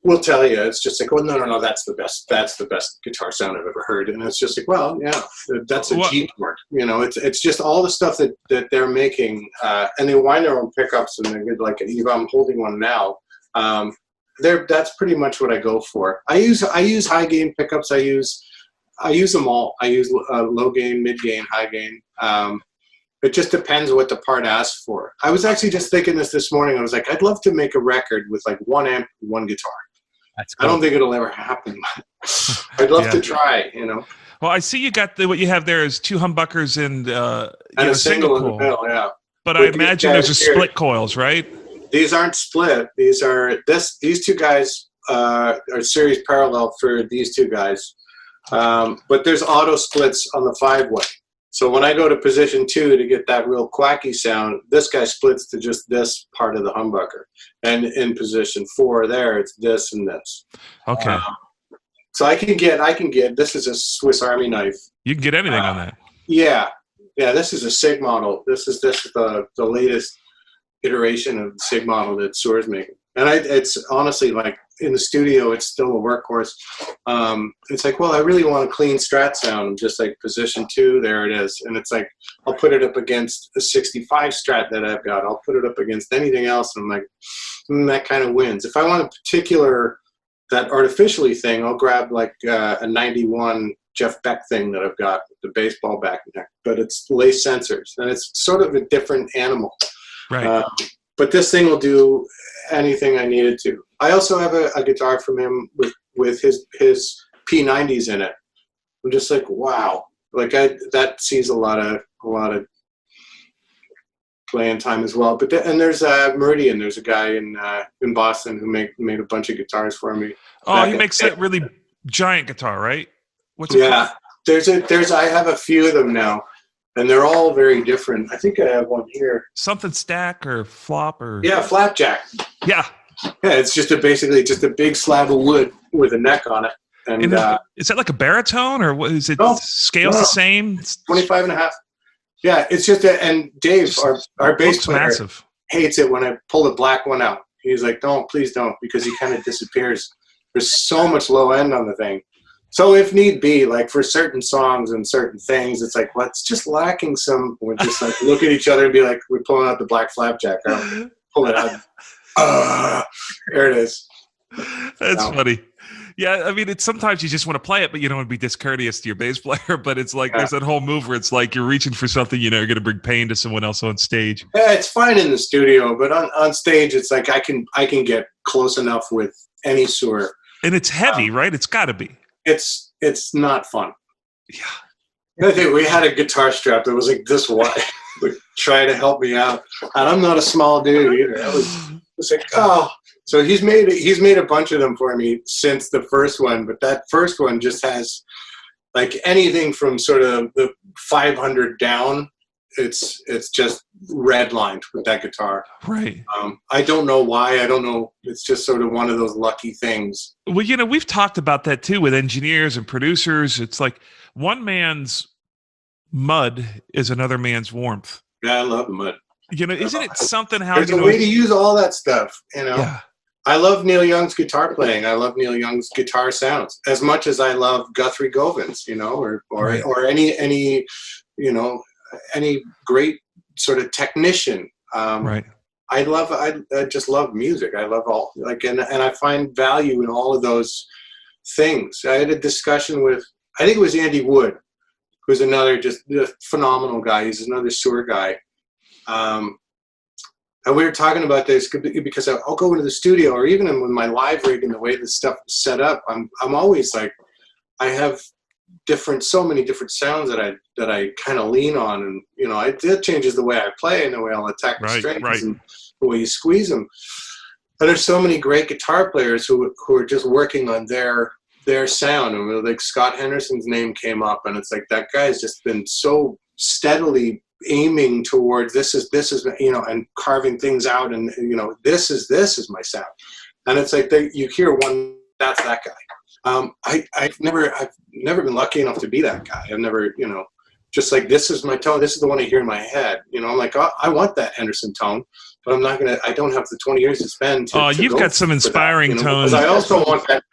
will tell you, it's just like, well, no, that's the best guitar sound I've ever heard. And it's just like, well, yeah, that's a G chord. You know, it's just all the stuff that they're making, and they wind their own pickups, and they're good. Like, I'm holding one now. That's pretty much what I go for. I use high gain pickups. I use them all. I use low gain, mid gain, high gain. It just depends what the part asks for. I was actually just thinking this morning. I was like, I'd love to make a record with like one amp, one guitar. That's cool. I don't think it'll ever happen. I'd love to try, you know. Well, I see you got what you have there is 2 humbuckers and a single in the middle, yeah. But I imagine those are split coils, right? These aren't split. These 2 guys are series parallel for these 2 guys. But there's auto splits on the 5-way. So when I go to position 2 to get that real quacky sound, this guy splits to just this part of the humbucker. And in position 4 there, it's this and this. Okay. So I can get, this is a Swiss Army knife. You can get anything on that. Yeah. Yeah, this is a SIG model. This is the latest iteration of the SIG model that Suhr's making. And it's honestly, like, in the studio, it's still a workhorse. It's like, well, I really want a clean Strat sound. I'm just like, position 2, there it is. And it's like, I'll put it up against a 65 Strat that I've got. I'll put it up against anything else. And I'm like, that kind of wins. If I want a particular, that artificially thing, I'll grab like a 91 Jeff Beck thing that I've got with the baseball back neck. But it's lace sensors. And it's sort of a different animal. Right. But this thing will do anything I need it to. I also have a guitar from him with his P90s in it. I'm just like, wow. Like, that sees a lot of playing time as well. But and there's Meridian. There's a guy in Boston who made a bunch of guitars for me. Oh, he makes that really giant guitar, right? What's it called? There's I have a few of them now. And they're all very different. I think I have one here. Something stack or flop or... Yeah, flapjack. Yeah. Yeah, it's just basically just a big slab of wood with a neck on it. And is that like a baritone, or what is it? Scales the same? 25 and a half. Yeah, it's just and Dave, our bass player, massive. Hates it when I pull the black one out. He's like, please don't, because he kind of disappears. There's so much low end on the thing. So if need be, like for certain songs and certain things, it's like, well, it's just lacking some. We're just like look at each other and be like, we're pulling out the black flapjack. Pull it out. There it is. That's funny. Yeah, I mean, it's sometimes you just want to play it, but you don't want to be discourteous to your bass player. But it's like there's that whole move where it's like you're reaching for something, you're going to bring pain to someone else on stage. Yeah, it's fine in the studio, but on stage, it's like I can get close enough with any Suhr. And it's heavy, right? It's got to be. It's not fun. Yeah. I think we had a guitar strap that was like this wide, like, trying to help me out, and I'm not a small dude either. I was like, oh. So he's made a bunch of them for me since the first one, but that first one just has like anything from sort of the 500 down. It's just redlined with that guitar. Right. I don't know why. I don't know. It's just sort of one of those lucky things. Well, we've talked about that too with engineers and producers. It's like one man's mud is another man's warmth. Yeah, I love mud. Isn't it something how there's a way to use all that stuff, Yeah. I love Neil Young's guitar playing. I love Neil Young's guitar sounds as much as I love Guthrie Govin's, or any great sort of technician. Right. I just love music. I love all and I find value in all of those things. I had a discussion with, I think it was Andy Wood, who's another just a phenomenal guy. He's another sewer guy. And we were talking about this because I'll go into the studio, or even with my live rig and the way this stuff is set up, I'm always like, I have so many different sounds that I kind of lean on, and it changes the way I play and the way I'll attack the strings and the way you squeeze them. And there's so many great guitar players who are just working on their sound, and like Scott Henderson's name came up, and it's like that guy's just been so steadily aiming towards this is and carving things out, and this is my sound, and it's like you hear one, that's that guy. I've never been lucky enough to be that guy. I've never just like, this is my tone, this is the one I hear in my head. I'm like, oh, I want that Henderson tone, but I don't have the 20 years to spend to you've got some inspiring tones. I also want that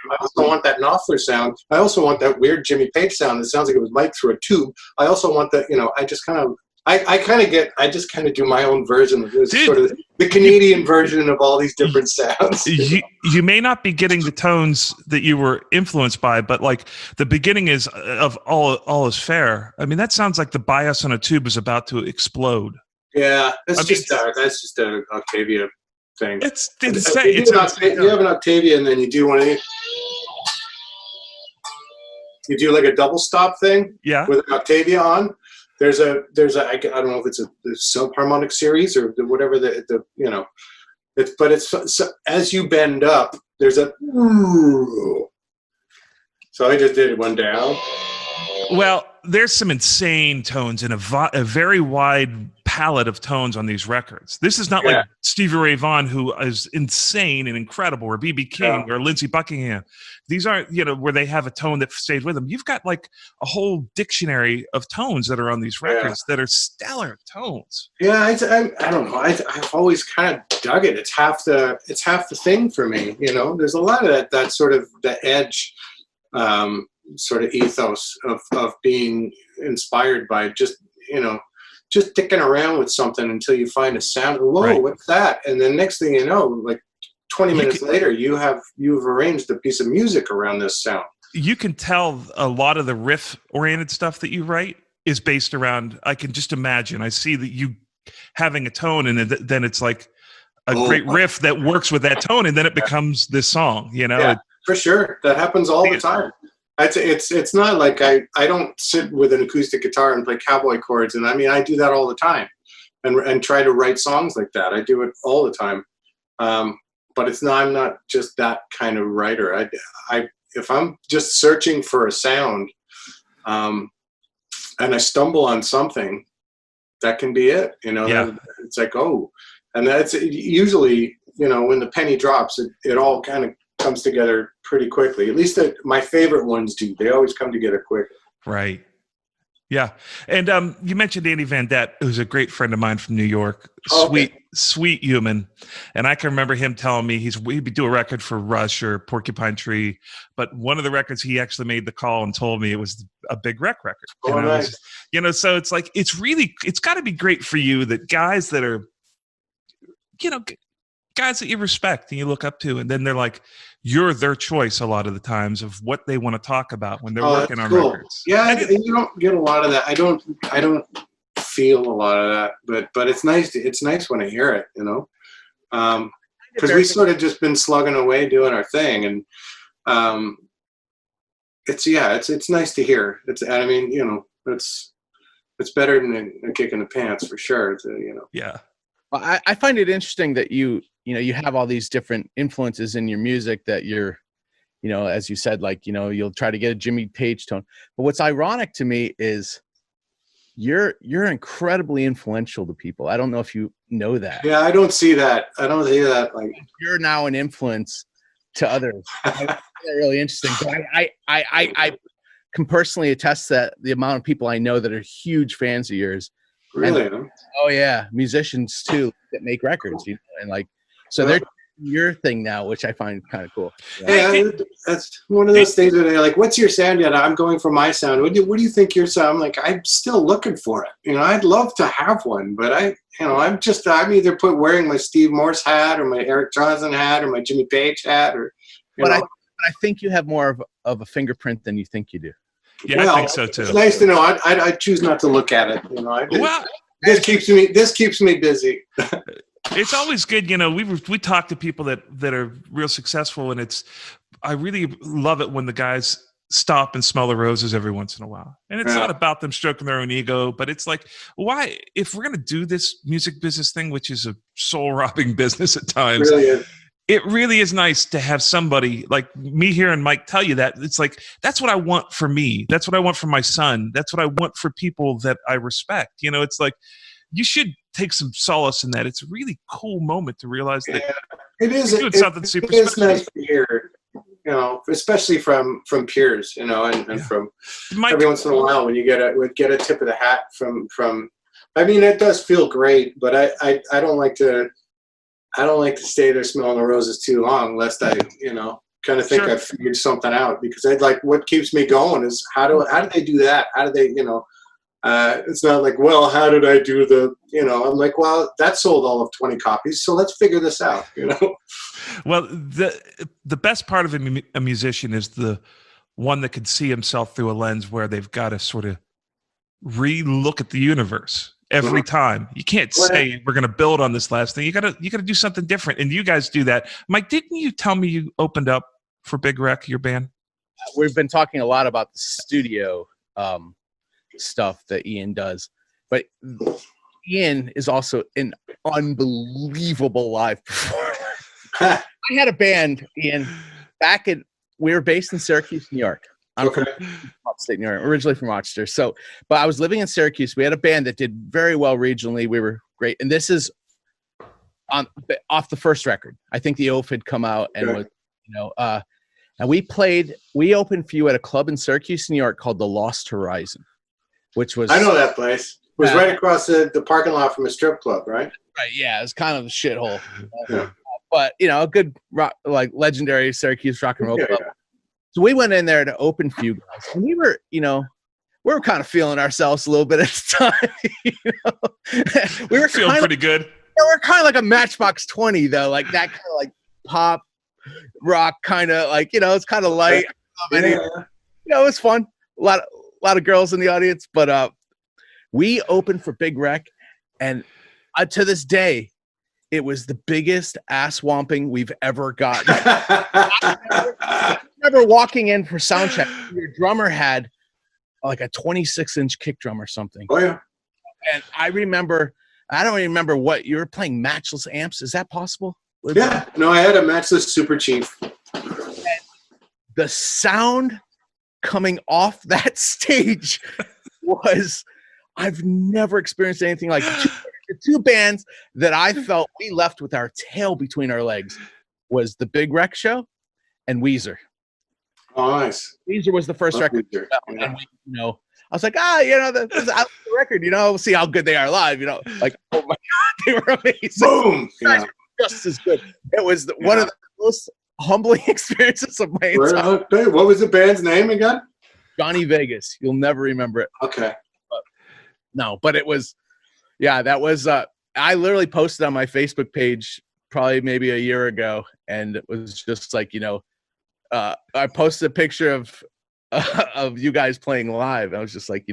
Knopfler sound. I also want that weird Jimmy Page sound that sounds like it was mic'd through a tube. I also want that, I just kind of I just kind of do my own version of this, sort of the Canadian version of all these different sounds. You may not be getting the tones that you were influenced by, but like the beginning is of All Is Fair. I mean, that sounds like the bias on a tube is about to explode. Yeah, that's just an Octavia thing. It's insane. You have an Octavia, and then you do one of these. You do like a double stop thing, with an Octavia on. There's a I don't know if it's a subharmonic series or whatever it's as you bend up, there's a. So I just did one down. Well, there's some insane tones and a very wide palette of tones on these records. This is not like Stevie Ray Vaughan, who is insane and incredible, or B.B. King or Lindsey Buckingham. These aren't, where they have a tone that stays with them. You've got like a whole dictionary of tones that are on these records that are stellar tones. Yeah, I don't know. I've always kind of dug it. It's half the thing for me. There's a lot of that sort of the edge. Sort of ethos of being inspired by just dicking around with something until you find a sound. Whoa, what's that? And then next thing you know, like 20 minutes later, you've arranged a piece of music around this sound. You can tell a lot of the riff-oriented stuff that you write is based around. I can just imagine. I see that you having a tone, and then it's like a great riff that works with that tone, and then it becomes this song. Yeah, for sure. That happens all the time. It's not like I don't sit with an acoustic guitar and play cowboy chords, and I mean I do that all the time, and try to write songs like that. I do it all the time, but I'm not just that kind of writer. If I'm just searching for a sound, and I stumble on something, that can be it. It's like, and that's usually when the penny drops, it all kind of comes together pretty quickly. At least my favorite ones do. They always come together quick. Right. Yeah. And you mentioned Andy Van Dett, who's a great friend of mine from New York. Sweet human. And I can remember him telling me he'd do a record for Rush or Porcupine Tree, but one of the records he actually made the call and told me it was a Big Wreck record. Nice. So it's like, it's got to be great for you that guys that are, guys that you respect and you look up to, and then they're like, you're their choice a lot of the times of what they want to talk about when they're working on records. Yeah, and you don't get a lot of that. I don't feel a lot of that, but it's nice. It's nice when I hear it, because we sort of just been slugging away doing our thing, and it's nice to hear. It's better than a kick in the pants for sure. Yeah. Well, I find it interesting that you have all these different influences in your music that you're, as you said, like, you'll try to get a Jimmy Page tone. But what's ironic to me is you're incredibly influential to people. I don't know if you know that. Yeah, I don't see that. Like, you're now an influence to others. I find that really interesting. But I can personally attest that the amount of people I know that are huge fans of yours. Really? And, musicians too that make records, and like, so your thing now, which I find kind of cool. Yeah, that's one of those things where they're like, "What's your sound yet?" I'm going for my sound. What do you think your sound? I'm like, I'm still looking for it. I'd love to have one, but I'm either wearing my Steve Morse hat or my Eric Johnson hat or my Jimmy Page hat, or I think you have more of a fingerprint than you think you do. Yeah, I think so too. It's nice to know. I choose not to look at it. This keeps me busy. It's always good, we talk to people that are real successful, and I really love it when the guys stop and smell the roses every once in a while. And it's not about them stroking their own ego, but it's like, why, if we're going to do this music business thing, which is a soul robbing business at times, it really is nice to have somebody like me here and Mike tell you that. It's like, that's what I want for me. That's what I want for my son. That's what I want for people that I respect. It's like, you should take some solace in that. It's a really cool moment to realize that it is doing something super special. It's special. nice to hear, especially from peers, and from every once in a while when you get a tip of the hat from. I mean, it does feel great, but I don't like to stay there smelling the roses too long, lest I kind of think I've figured something out, because what keeps me going is how do they do that? How do they it's not like, well, how did I do I'm like, well, that sold all of 20 copies, so let's figure this out, Well, the best part of a musician is the one that can see himself through a lens where they've got to sort of re-look at the universe every time. You can't say we're going to build on this last thing. You got to do something different, and you guys do that. Mike, didn't you tell me you opened up for Big Wreck, your band? We've been talking a lot about the studio stuff that Ian does, but Ian is also an unbelievable live performer. I had a band, Ian, we were based in Syracuse, New York. I'm from upstate New York, originally from Rochester. But I was living in Syracuse. We had a band that did very well regionally. We were great. And this is off the first record. I think the Oaf had come out and was, and we opened for you at a club in Syracuse, New York called the Lost Horizon, which was, I know that place. It was right across the parking lot from a strip club, right? Right. Yeah. It was kind of a shithole. But, a good rock, legendary Syracuse rock and roll club. Yeah. So we went in there to open for you guys. And we were, we were kind of feeling ourselves a little bit at the time. We were feeling pretty good. We're kind of like a Matchbox 20, though, like that kind of pop rock kind of it's kind of light. It was fun. A lot of girls in the audience, but we opened for Big Wreck, and to this day, it was the biggest ass whomping we've ever gotten. I remember walking in for sound check. Your drummer had like a 26-inch kick drum or something. Oh yeah. And I don't even remember what you were playing. Matchless amps. Is that possible? Yeah. No, I had a Matchless Super Chief. And the sound coming off that stage was, I've never experienced anything like it. The two bands that I felt we left with our tail between our legs was the Big Wreck Show and Weezer. Oh, nice. Weezer was the first record. Yeah. And I was like, this is out the record, we'll see how good they are live, like, oh my God, they were amazing. Boom. Yeah. Just as good. It was one of the most humbling experiences of my entire life. What was the band's name again? Johnny Vegas. You'll never remember it. Okay. But it was, that was, I literally posted on my Facebook page probably maybe a year ago, and it was just like, I posted a picture of you guys playing live. I was just like,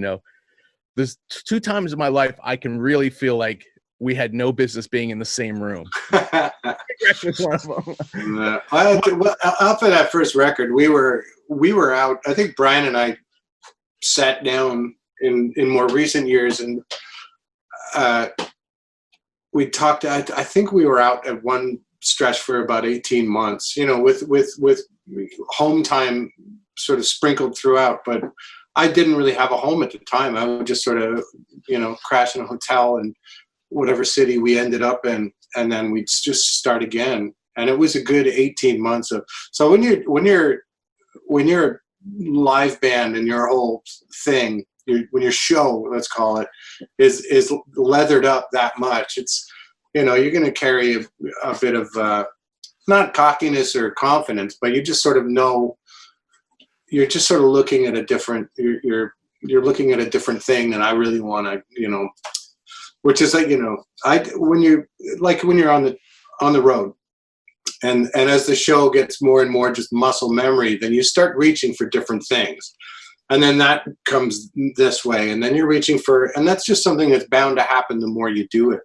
there's two times in my life I can really feel like we had no business being in the same room. Was one of them. After that first record, we were out. I think Brian and I sat down in more recent years, and we talked. I think we were out at one stretch for about 18 months. With home time sort of sprinkled throughout, but I didn't really have a home at the time. I would just sort of, crash in a hotel in whatever city we ended up in, and then we'd just start again. And it was a good 18 months of. So when you're a live band and your whole thing, when your show, let's call it, is leathered up that much, it's you're going to carry a bit of not cockiness or confidence, but you just sort of know, you're just sort of looking at a different, you're looking at a different thing, and I really want to, you know, which is like, you know, when you're on the road, and as the show gets more and more just muscle memory, then you start reaching for different things. And then that comes this way, and then you're reaching for, and that's just something that's bound to happen the more you do it.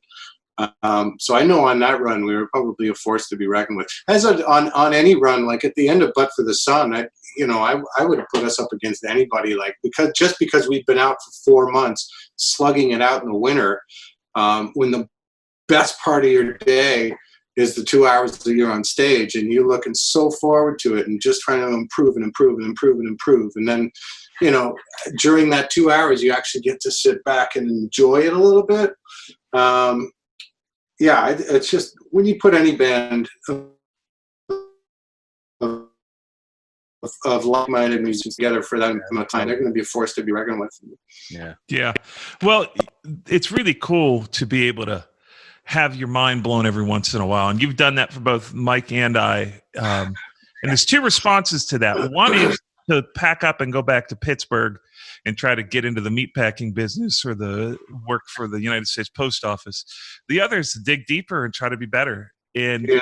So I know on that run, we were probably a force to be reckoned with. As on any run, like at the end of But for the Sun, I would have put us up against anybody, like, because we've been out for 4 months slugging it out in the winter, when the best part of your day is the 2 hours that you're on stage, and you're looking so forward to it and just trying to improve and improve and improve and improve. And then, you know, during that 2 hours, you actually get to sit back and enjoy it a little bit. Yeah, it's just, when you put any band of like-minded musicians together for that amount of time, they're going to be a force to be reckoned with. Yeah. Well, it's really cool to be able to have your mind blown every once in a while. And you've done that for both Mike and I. And there's two responses to that. One is to pack up and go back to Pittsburgh and try to get into the meatpacking business or the work for the United States Post Office. The other is to dig deeper and try to be better. And you've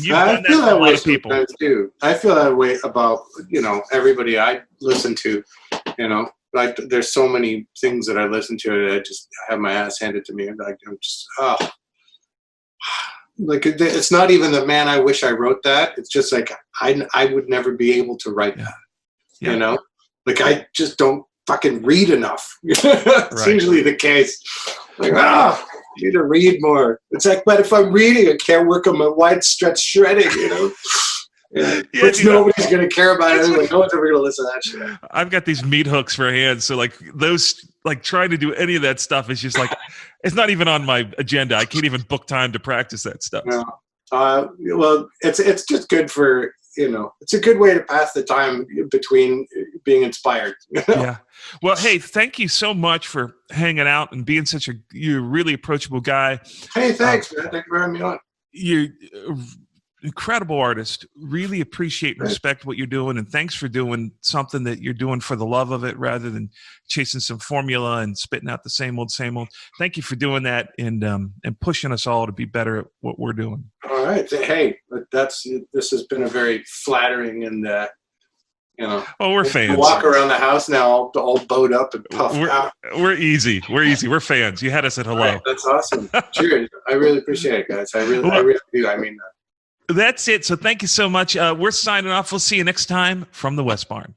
done that for a lot of people too. I feel that way about, you know, everybody I listen to, you know, like there's so many things that I listen to that I just have my ass handed to me. And like, I'm just, like, it's not even the, man, I wish I wrote that. It's just like, I would never be able to write that, you know, like I just don't fucking read enough. It's usually the case. Like, I need to read more. It's like, but if I'm reading, I can't work on my wide stretch shredding, you know? Which nobody's going to care about anyway. No one's ever going to listen to that shit. I've got these meat hooks for hands. So like those, like trying to do any of that stuff is just like, it's not even on my agenda. I can't even book time to practice that stuff. No. Well, it's just good for, you know, it's a good way to pass the time between being inspired. Yeah. Well, hey, thank you so much for hanging out and being such you're a really approachable guy. Hey, thanks, man. Thank you for having me on. You're incredible artist. Really appreciate and respect what you're doing, and thanks for doing something that you're doing for the love of it rather than chasing some formula and spitting out the same old. Thank you for doing that and pushing us all to be better at what we're doing. All right. Hey, this has been a very flattering and you know. Oh, we're fans. Walk around the house now all bowed up and puffed out. We're easy. We're fans. You had us at hello. Right, that's awesome. Cheers. I really appreciate it, guys. I really do. I mean that. That's it. So thank you so much. We're signing off. We'll see you next time from the West Barn.